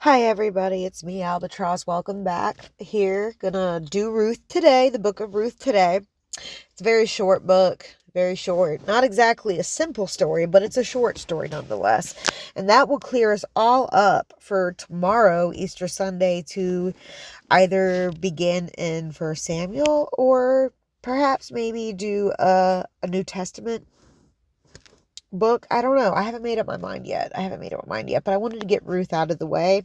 Hi everybody, it's me, Albatross. Welcome back here. Gonna do Ruth today, the book of Ruth today. It's a very short book, very short. Not exactly a simple story, but it's a short story nonetheless. And that will clear us all up for tomorrow, Easter Sunday, to either begin in 1 Samuel or perhaps maybe do a New Testament book. I don't know. I haven't made up my mind yet. But I wanted to get Ruth out of the way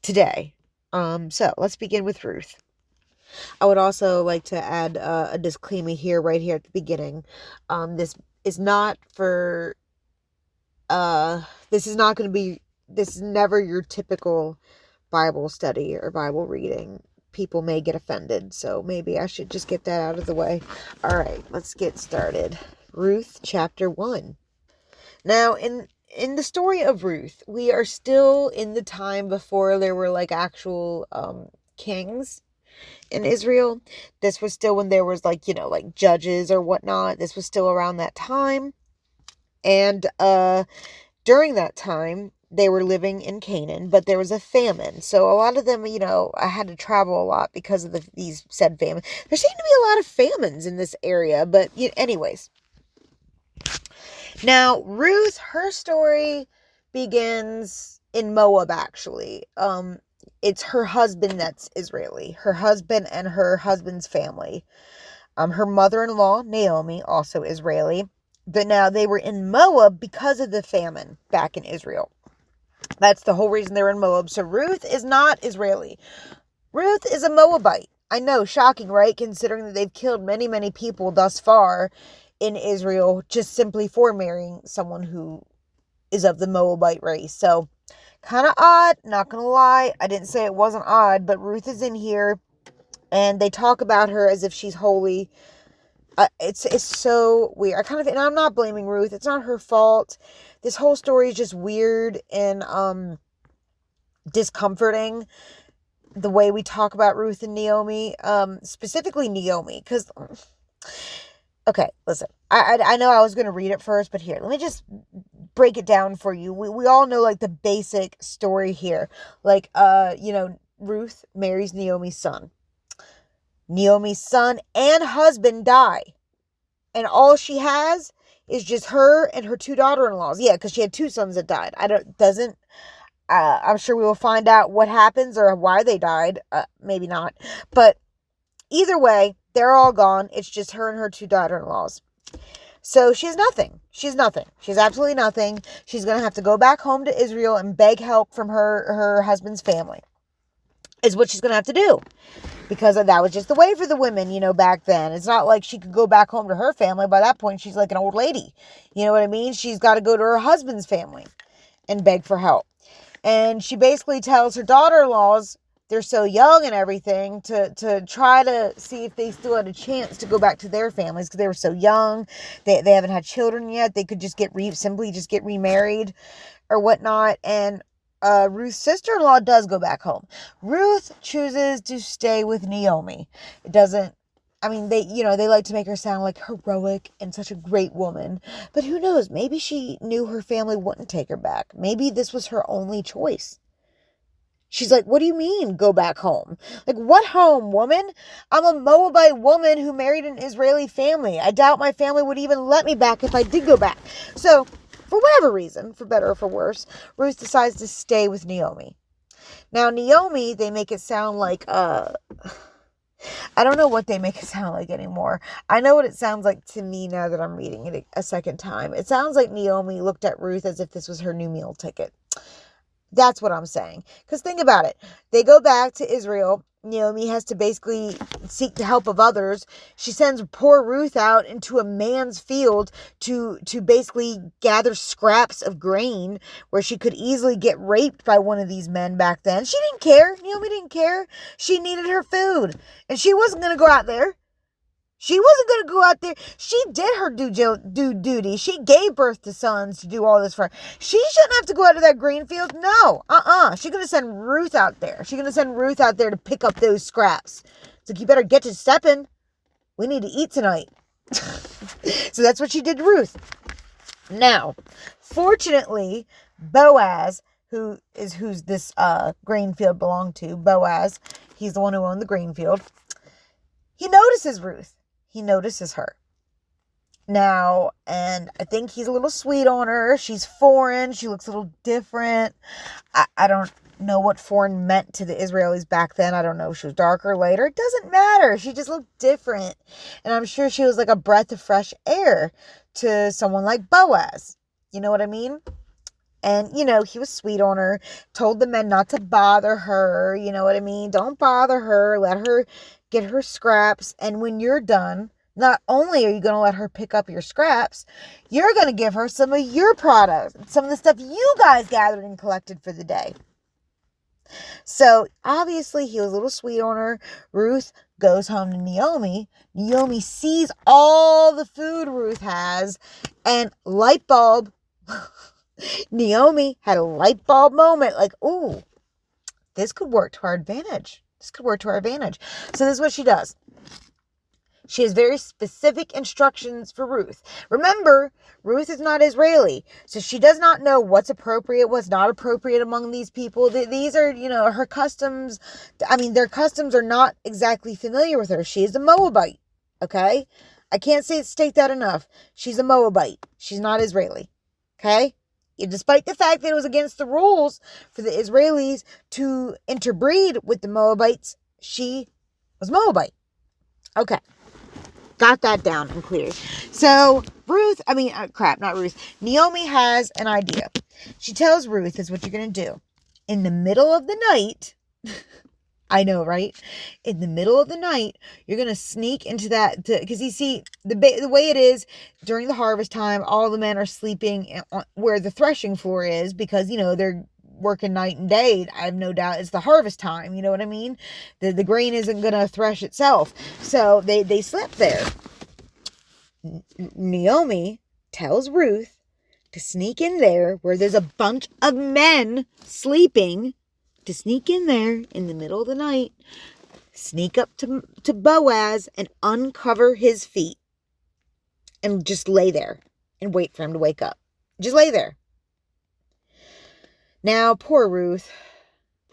today. So let's begin with Ruth. I would also like to add a disclaimer here, right here at the beginning. This is not for, this is not going to be, this is never your typical Bible study or Bible reading. People may get offended, so maybe I should just get that out of the way. All right, let's get started. Ruth chapter 1. Now, in the story of Ruth, we are still in the time before there were like actual kings in Israel. This was still when there was like judges or whatnot. This was still around that time. And during that time, they were living in Canaan, but there was a famine. So a lot of them, I had to travel a lot because of these said famine. There seem to be a lot of famines in this area, but anyways. Now, Ruth, her story begins in Moab, actually. It's her husband that's Israeli. Her husband and her husband's family. Her mother-in-law, Naomi, also Israeli. But now they were in Moab because of the famine back in Israel. That's the whole reason they're in Moab. So Ruth is not Israeli. Ruth is a Moabite. I know, shocking, right? Considering that they've killed many, many people thus far in Israel just simply for marrying someone who is of the Moabite race. So kind of odd, not gonna lie. I didn't say it wasn't odd, but Ruth is in here and they talk about her as if she's holy. It's so weird. And I'm not blaming Ruth. It's not her fault. This whole story is just weird and discomforting. The way we talk about Ruth and Naomi, specifically Naomi, because okay, listen, I know I was going to read it first, but here, let me just break it down for you. We all know, like, the basic story here. Like, Ruth marries Naomi's son. Naomi's son and husband die. And all she has is just her and her two daughter-in-laws. Yeah, because she had two sons that died. I'm sure we will find out what happens or why they died. Maybe not. But either way, they're all gone. It's just her and her two daughter-in-laws. So she's nothing. She's nothing. She's absolutely nothing. She's going to have to go back home to Israel and beg help from her husband's family. Is what she's going to have to do. Because that was just the way for the women, back then. It's not like she could go back home to her family. By that point, she's like an old lady. You know what I mean? She's got to go to her husband's family and beg for help. And she basically tells her daughter-in-laws, they're so young and everything, to try to see if they still had a chance to go back to their families because they were so young. They haven't had children yet. They could just get remarried or whatnot. And Ruth's sister-in-law does go back home. Ruth chooses to stay with Naomi. It doesn't, they like to make her sound like heroic and such a great woman. But who knows? Maybe she knew her family wouldn't take her back. Maybe this was her only choice. She's like, what do you mean, go back home? Like, what home, woman? I'm a Moabite woman who married an Israeli family. I doubt my family would even let me back if I did go back. So, for whatever reason, for better or for worse, Ruth decides to stay with Naomi. Now, Naomi, they make it sound like, I don't know what they make it sound like anymore. I know what it sounds like to me now that I'm reading it a second time. It sounds like Naomi looked at Ruth as if this was her new meal ticket. That's what I'm saying. Because think about it. They go back to Israel. Naomi has to basically seek the help of others. She sends poor Ruth out into a man's field to basically gather scraps of grain where she could easily get raped by one of these men back then. She didn't care. Naomi didn't care. She needed her food. And she wasn't going to go out there. She wasn't going to go out there. She did her due duty. She gave birth to sons to do all this for her. She shouldn't have to go out to that green field. No. She's going to send Ruth out there. She's going to send Ruth out there to pick up those scraps. So you better get to stepping. We need to eat tonight. So that's what she did to Ruth. Now, fortunately, Boaz who's this grain field belonged to, Boaz. He's the one who owned the grain field. He notices Ruth. He notices her. Now, and I think he's a little sweet on her. She's foreign. She looks a little different. I don't know what foreign meant to the Israelis back then. I don't know if she was darker or lighter. It doesn't matter. She just looked different. And I'm sure she was like a breath of fresh air to someone like Boaz. You know what I mean? And, he was sweet on her, told the men not to bother her. You know what I mean? Don't bother her. Let her get her scraps. And when you're done, not only are you going to let her pick up your scraps, you're going to give her some of your products, some of the stuff you guys gathered and collected for the day. So obviously he was a little sweet on her. Ruth goes home to Naomi. Naomi sees all the food Ruth has, and light bulb. Naomi had a light bulb moment, like, ooh, this could work to our advantage. So this is what she does. She has very specific instructions for Ruth. Remember, Ruth is not Israeli, so she does not know what's appropriate, what's not appropriate among these people. These are, her customs. Their customs are not exactly familiar with her. She is a Moabite, okay? I can't state that enough. She's a Moabite. She's not Israeli, okay? Despite the fact that it was against the rules for the Israelis to interbreed with the Moabites, she was Moabite. Okay. Got that down and clear. So Naomi has an idea. She tells Ruth, "This is what you're going to do. In the middle of the night," I know, right? In the middle of the night, you're going to sneak into that, because you see, the way it is during the harvest time, all the men are sleeping where the threshing floor is, because, they're working night and day. I have no doubt it's the harvest time. You know what I mean? The grain isn't going to thresh itself. So they slept there. Naomi tells Ruth to sneak in there where there's a bunch of men sleeping, to sneak in there in the middle of the night, sneak up to Boaz and uncover his feet and just lay there and wait for him to wake up. Just lay there. Now, poor Ruth.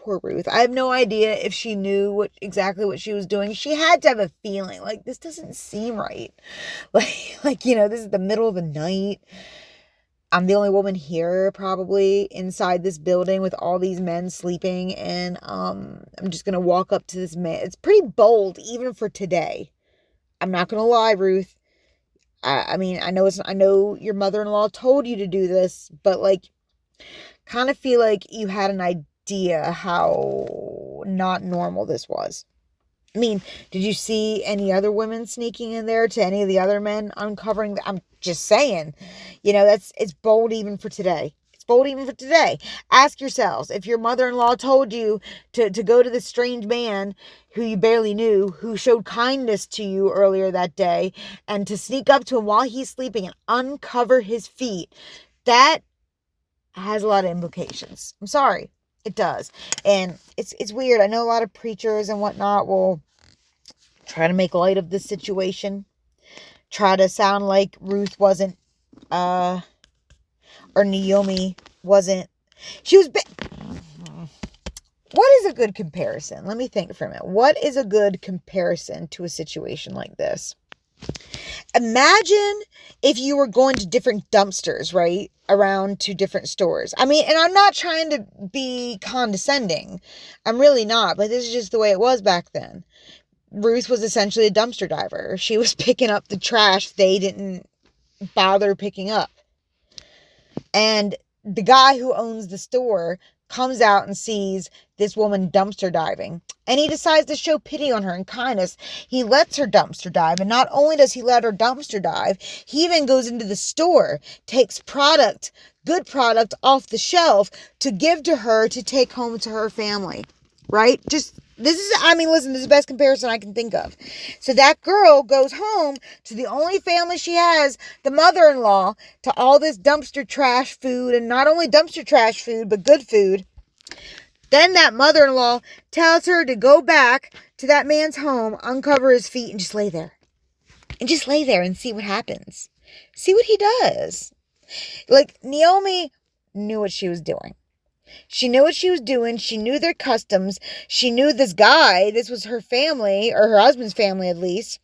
I have no idea if she knew exactly what she was doing. She had to have a feeling like, this doesn't seem right. Like, this is the middle of the night. I'm the only woman here probably inside this building with all these men sleeping. And I'm just going to walk up to this man. It's pretty bold even for today. I'm not going to lie, Ruth. I know your mother-in-law told you to do this, but kind of feel like you had an idea how not normal this was. Did you see any other women sneaking in there to any of the other men uncovering? I'm just saying, it's bold even for today. Ask yourselves, if your mother-in-law told you to go to this strange man who you barely knew, who showed kindness to you earlier that day, and to sneak up to him while he's sleeping and uncover his feet, that has a lot of implications. I'm sorry. It does. And it's weird. I know a lot of preachers and whatnot will try to make light of this situation. Try to sound like Ruth wasn't, or Naomi wasn't. She was... What is a good comparison? Let me think for a minute. What is a good comparison to a situation like this? Imagine if you were going to different dumpsters, right? Around to different stores. And I'm not trying to be condescending. I'm really not, but this is just the way it was back then. Ruth was essentially a dumpster diver. She was picking up the trash they didn't bother picking up. And the guy who owns the store comes out and sees this woman dumpster diving, and he decides to show pity on her and kindness. He lets her dumpster dive, and not only does he let her dumpster dive, he even goes into the store, takes good product off the shelf to give to her to take home to her family, right? Listen, this is the best comparison I can think of. So that girl goes home to the only family she has, the mother-in-law, to all this dumpster trash food, and not only dumpster trash food, but good food. Then that mother-in-law tells her to go back to that man's home, uncover his feet, and just lay there. And just lay there and see what happens. See what he does. Naomi knew what she was doing. She knew what she was doing. She knew their customs. She knew this guy. This was her family, or her husband's family at least.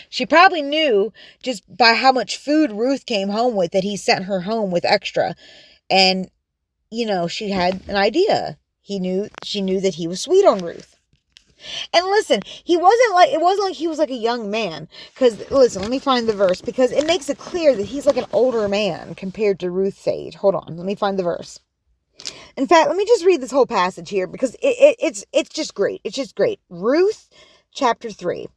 She probably knew just by how much food Ruth came home with that he sent her home with extra. And, she had an idea. She knew that he was sweet on Ruth. And listen, it wasn't like he was like a young man. Because, listen, let me find the verse. Because it makes it clear that he's like an older man compared to Ruth's age. Hold on, let me find the verse. In fact, let me just read this whole passage here because it's just great. It's just great. Ruth chapter 3.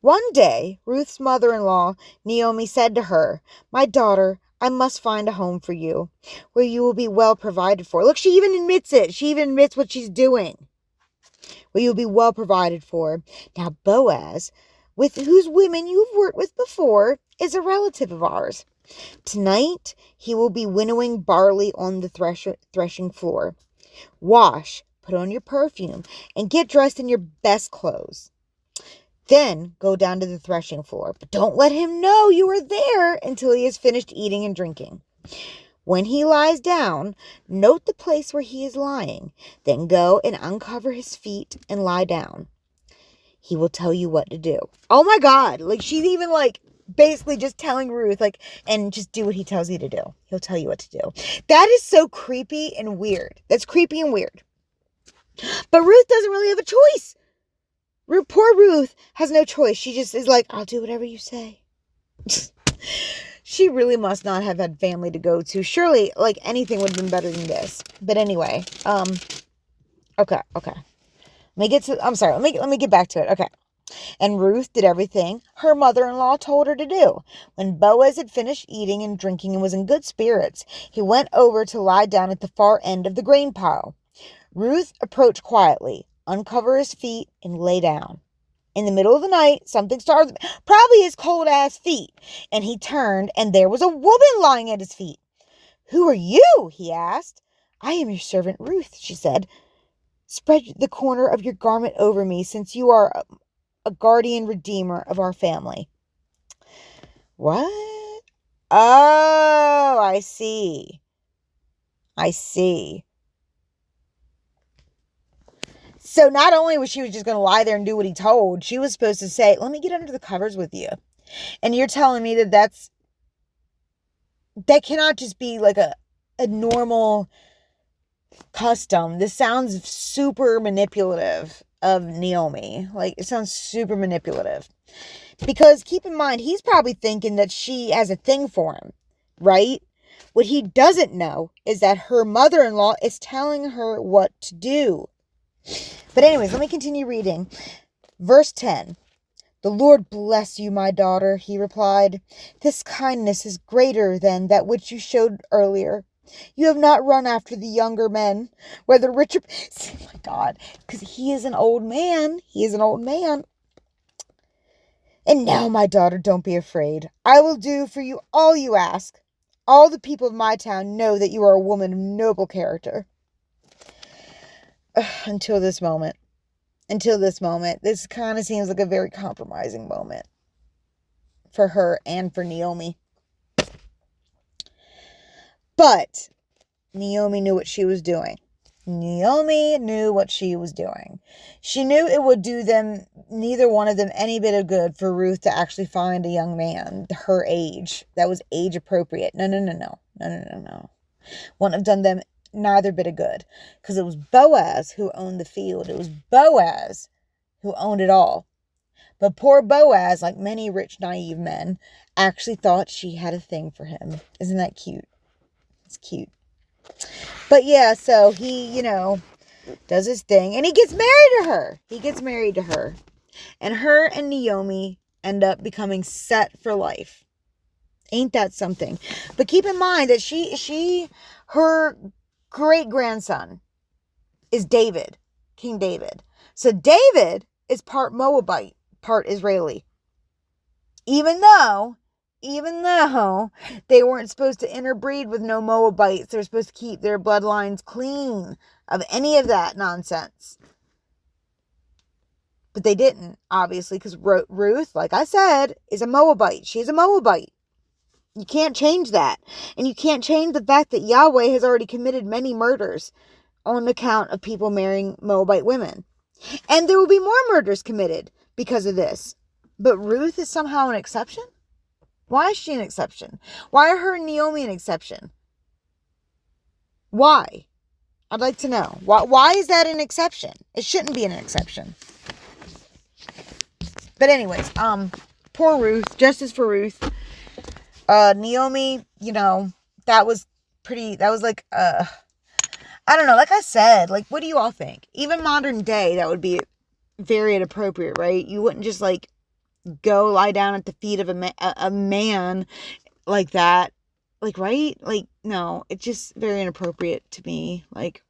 One day, Ruth's mother-in-law, Naomi, said to her, "My daughter, I must find a home for you, where you will be well provided for." Look, she even admits it. She even admits what she's doing. Where you'll be well provided for. Now, Boaz, with whose women you've worked with before, is a relative of ours. Tonight, he will be winnowing barley on the threshing floor. Wash, put on your perfume, and get dressed in your best clothes. Then go down to the threshing floor, but don't let him know you are there until he has finished eating and drinking. When he lies down, note the place where he is lying. Then go and uncover his feet and lie down. He will tell you what to do. Oh my God. She's even basically just telling Ruth, and just do what he tells you to do. He'll tell you what to do. That is so creepy and weird. That's creepy and weird. But Ruth doesn't really have a choice. Poor Ruth has no choice. She just is like, I'll do whatever you say. She really must not have had family to go to. Surely, anything would have been better than this. But anyway, okay. Let me get back to it. Okay. And Ruth did everything her mother-in-law told her to do. When Boaz had finished eating and drinking and was in good spirits, he went over to lie down at the far end of the grain pile. Ruth approached quietly, uncovered his feet, and lay down. In the middle of the night, something startled him, probably his cold-ass feet, and he turned, and there was a woman lying at his feet. "Who are you?" he asked. "I am your servant Ruth," she said. "Spread the corner of your garment over me, since you are a guardian redeemer of our family." What? Oh, I see. So not only was she just going to lie there and do what he told, she was supposed to say, "Let me get under the covers with you." And you're telling me that cannot just be like a normal custom. This sounds super manipulative of Naomi. It sounds super manipulative. Because keep in mind, he's probably thinking that she has a thing for him, right? What he doesn't know is that her mother-in-law is telling her what to do. But anyways, let me continue reading. Verse 10. "The Lord bless you, my daughter," he replied. "This kindness is greater than that which you showed earlier. You have not run after the younger men, whether rich or..." Oh my God, because he is an old man. "And now, my daughter, don't be afraid. I will do for you all you ask. All the people of my town know that you are a woman of noble character." Until this moment. This kind of seems like a very compromising moment for her and for Naomi. But Naomi knew what she was doing. She knew it would do them, neither one of them, any bit of good for Ruth to actually find a young man her age that was age appropriate. No. Wouldn't have done them neither bit of good, because it was Boaz who owned the field. It was Boaz who owned it all. But poor Boaz, like many rich, naive men, actually thought she had a thing for him. Isn't that cute? It's cute. But yeah, so he, does his thing, and he gets married to her. And her and Naomi end up becoming set for life. Ain't that something? But keep in mind that her great-grandson is David, King David. So David is part Moabite, part Israeli. Even though they weren't supposed to interbreed with no Moabites, they're supposed to keep their bloodlines clean of any of that nonsense. But they didn't, obviously, because Ruth, like I said, is a Moabite. She's a Moabite. You can't change that. And you can't change the fact that Yahweh has already committed many murders on account of people marrying Moabite women. And there will be more murders committed because of this. But Ruth is somehow an exception? Why is she an exception? Why are her and Naomi an exception? Why? I'd like to know. Why is that an exception? It shouldn't be an exception. But anyways, poor Ruth. Justice for Ruth. Naomi, that was like, I don't know, like I said, like, what do you all think? Even modern day, that would be very inappropriate, right? You wouldn't just, like, go lie down at the feet of a man like that. Like, right? Like, no, it's just very inappropriate to me. Like,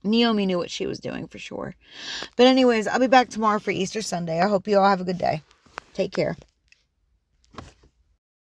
Naomi knew what she was doing for sure. But anyways, I'll be back tomorrow for Easter Sunday. I hope you all have a good day. Take care.